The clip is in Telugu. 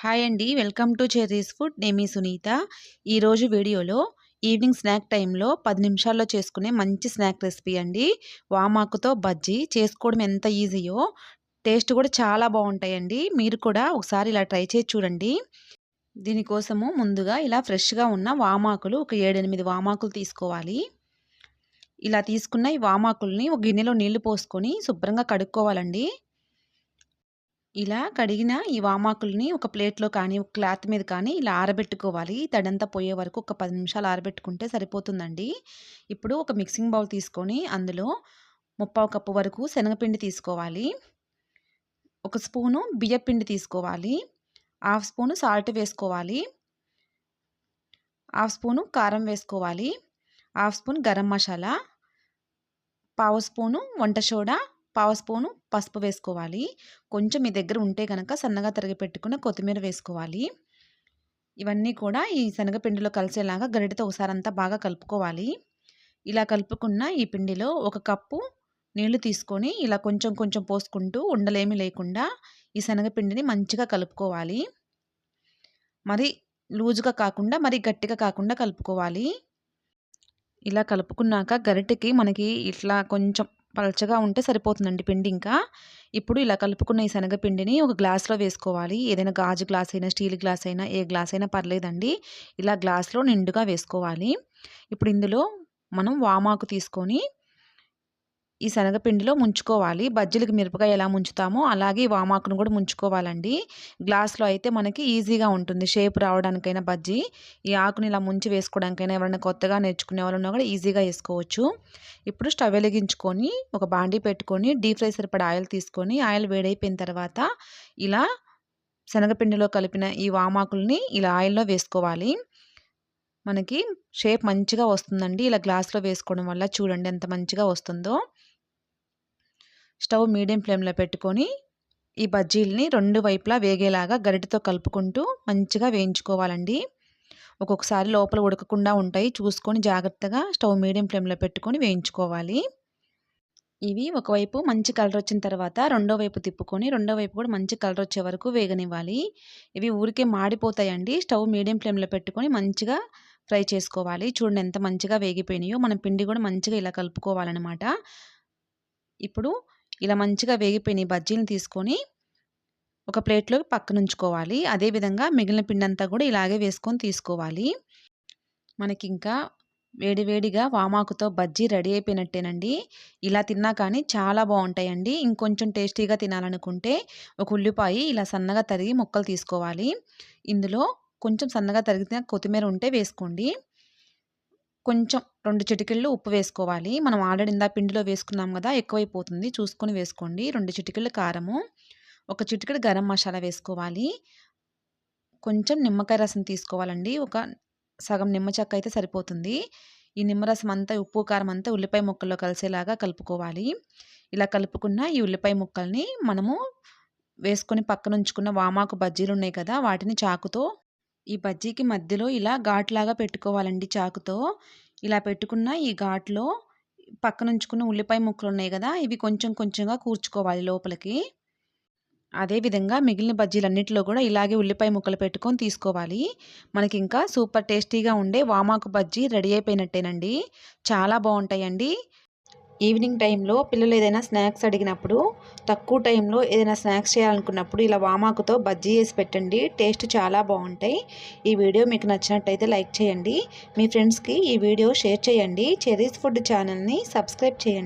హాయ్ అండి. Welcome to cherries food. నేను మీ సునీత. ఈరోజు వీడియోలో ఈవినింగ్ స్నాక్ టైంలో 10 నిమిషాల్లో చేసుకునే మంచి స్నాక్ రెసిపీ అండి. వామాకుతో బజ్జీ చేసుకోవడం ఎంత ఈజీయో టేస్ట్ కూడా చాలా బాగుంటాయండి. మీరు కూడా ఒకసారి ఇలా ట్రై చేసి చూడండి. దీనికోసము ముందుగా ఇలా ఫ్రెష్‌గా ఉన్న వామాకులు ఒక 7, 8 వామాకులు తీసుకోవాలి. ఇలా తీసుకున్న ఈ వామాకుల్ని ఒక గిన్నెలో నీళ్లు పోసుకొని శుభ్రంగా కడుక్కోవాలండి. ఇలా కడిగిన ఈ వామాకుల్ని ఒక ప్లేట్‌లో కానీ, ఒక క్లాత్ మీద కానీ ఇలా ఆరబెట్టుకోవాలి. తడంతా పోయే వరకు ఒక 10 నిమిషాలు ఆరబెట్టుకుంటే సరిపోతుందండి. ఇప్పుడు ఒక మిక్సింగ్ బౌల్ తీసుకొని అందులో ముప్పావు కప్పు వరకు శనగపిండి తీసుకోవాలి. ఒక స్పూను బియ్యపిండి తీసుకోవాలి. హాఫ్ స్పూను సాల్ట్ వేసుకోవాలి. హాఫ్ స్పూను కారం వేసుకోవాలి. హాఫ్ స్పూన్ గరం మసాలా, పావు స్పూను వంట సోడా, పావు స్పూను పసుపు వేసుకోవాలి. కొంచెం మీ దగ్గర ఉంటే కనుక సన్నగా తరిగి పెట్టుకున్న కొత్తిమీర వేసుకోవాలి. ఇవన్నీ కూడా ఈ శనగపిండిలో కలిసేలాగా గరిటెతో ఒకసారి అంతా బాగా కలుపుకోవాలి. ఇలా కలుపుకున్న ఈ పిండిలో ఒక కప్పు నీళ్లు తీసుకొని ఇలా కొంచెం కొంచెం పోసుకుంటూ ఉండలేమి లేకుండా ఈ శనగపిండిని మంచిగా కలుపుకోవాలి. మరి లూజుగా కాకుండా మరి గట్టిగా కాకుండా కలుపుకోవాలి. ఇలా కలుపుకున్నాక గరిటెకి మనకి ఇట్లా కొంచెం పలచగా ఉంటే సరిపోతుందండి పిండి ఇంకా. ఇప్పుడు ఇలా కలుపుకున్న ఈ శనగపిండిని ఒక గ్లాస్‌లో వేసుకోవాలి. ఏదైనా గాజు గ్లాస్ అయినా, స్టీల్ గ్లాస్ అయినా, ఏ గ్లాస్ అయినా పర్లేదండి. ఇలా గ్లాస్‌లో నిండుగా వేసుకోవాలి. ఇప్పుడు ఇందులో మనం వామాకు తీసుకొని ఈ శనగపిండిలో ముంచుకోవాలి. బజ్జీలకి మిరపకాయ ఎలా ముంచుతామో అలాగే ఈ వామాకును కూడా ముంచుకోవాలండి. గ్లాస్‌లో అయితే మనకి ఈజీగా ఉంటుంది షేప్ రావడానికైనా బజ్జీ. ఈ ఆకుని ఇలా ముంచి వేసుకోవడానికైనా ఎవరైనా కొత్తగా నేర్చుకునే వాళ్ళు ఉన్నా కూడా ఈజీగా వేసుకోవచ్చు. ఇప్పుడు స్టవ్ వెలిగించుకొని ఒక బాండీ పెట్టుకొని డీప్ ఫ్రై సరిపడా ఆయిల్ తీసుకొని ఆయిల్ వేడైపోయిన తర్వాత ఇలా శనగపిండిలో కలిపిన ఈ వామాకుల్ని ఇలా ఆయిల్‌లో వేసుకోవాలి. మనకి షేప్ మంచిగా వస్తుందండి. ఇలా గ్లాస్‌లో వేసుకోవడం వల్ల చూడండి ఎంత మంచిగా వస్తుందో. స్టవ్ మీడియం ఫ్లేమ్‌లో పెట్టుకొని ఈ బజ్జీలని రెండు వైపులా వేగేలాగా గరిటెతో కలుపుకుంటూ మంచిగా వేయించుకోవాలండి. ఒక్కొక్కసారి లోపల ఉడకకుండా ఉంటాయి. చూసుకొని జాగ్రత్తగా స్టవ్ మీడియం ఫ్లేమ్‌లో పెట్టుకొని వేయించుకోవాలి. ఇవి ఒకవైపు మంచి కలర్ వచ్చిన తర్వాత రెండో వైపు తిప్పుకొని రెండో వైపు కూడా మంచి కలర్ వచ్చే వరకు వేగనివ్వాలి. ఇవి ఊరికే మాడిపోతాయండి. స్టవ్ మీడియం ఫ్లేమ్‌లో పెట్టుకొని మంచిగా ఫ్రై చేసుకోవాలి. చూడండి ఎంత మంచిగా వేగిపోయినాయో. మనం పిండి కూడా మంచిగా ఇలా కలుపుకోవాలనమాట. ఇప్పుడు ఇలా మంచిగా వేగిపోయిన ఈ బజ్జీలను తీసుకొని ఒక ప్లేట్‌లోకి పక్కనుంచుకోవాలి. అదేవిధంగా మిగిలిన పిండంతా కూడా ఇలాగే వేసుకొని తీసుకోవాలి. మనకింకా వేడి వేడిగా వామాకుతో బజ్జీ రెడీ అయిపోయినట్టేనండి. ఇలా తిన్నా కానీ చాలా బాగుంటాయండి. ఇంకొంచెం టేస్టీగా తినాలనుకుంటే ఒక ఉల్లిపాయ ఇలా సన్నగా తరిగి ముక్కలు తీసుకోవాలి. ఇందులో కొంచెం సన్నగా తరిగిన కొత్తిమీర ఉంటే వేసుకోండి. కొంచెం 2 చిటికెళ్ళు ఉప్పు వేసుకోవాలి. మనం ఆల్రెడీ ఇందాక పిండిలో వేసుకున్నాం కదా! ఎక్కువైపోతుంది చూసుకొని వేసుకోండి. 2 చిటికెళ్ళు కారము, ఒక చిటికెడు గరం మసాలా వేసుకోవాలి. కొంచెం నిమ్మకాయ రసం తీసుకోవాలండి. ఒక సగం నిమ్మ చెక్క అయితే సరిపోతుంది. ఈ నిమ్మరసం అంతా ఉప్పు, కారం అంతా ఉల్లిపాయ ముక్కల్లో కలిసేలాగా కలుపుకోవాలి. ఇలా కలుపుకున్న ఈ ఉల్లిపాయ ముక్కల్ని మనము వేసుకొని పక్కనుంచుకున్న వామాకు బజ్జీలు ఉన్నాయి కదా! వాటిని చాకుతో ఈ బజ్జీకి మధ్యలో ఇలా ఘాటులాగా పెట్టుకోవాలండి చాకుతో. ఇలా పెట్టుకున్న ఈ ఘాటులో పక్కనుంచుకున్న ఉల్లిపాయ ముక్కలు ఉన్నాయి కదా! ఇవి కొంచెం కొంచెంగా కూర్చుకోవాలి లోపలికి. అదే విధంగా మిగిలిన బజ్జీలన్నిటిలో కూడా ఇలాగే ఉల్లిపాయ ముక్కలు పెట్టుకొని తీసుకోవాలి. మనకింకా సూపర్ టేస్టీగా ఉండే వామాకు బజ్జీ రెడీ అయిపోయినట్టేనండి. చాలా బాగుంటాయండి. ఈవినింగ్ టైంలో పిల్లలు ఏదైనా స్నాక్స్ అడిగినప్పుడు, తక్కువ టైంలో ఏదైనా స్నాక్స్ చేయాలనుకున్నప్పుడు ఇలా వామాకుతో బజ్జీ వేసి పెట్టండి. టేస్ట్ చాలా బాగుంటాయి. ఈ వీడియో మీకు నచ్చినట్టయితే లైక్ చేయండి. మీ ఫ్రెండ్స్కి ఈ వీడియో షేర్ చేయండి. చెర్రీస్ ఫుడ్ ఛానల్ని సబ్స్క్రైబ్ చేయండి.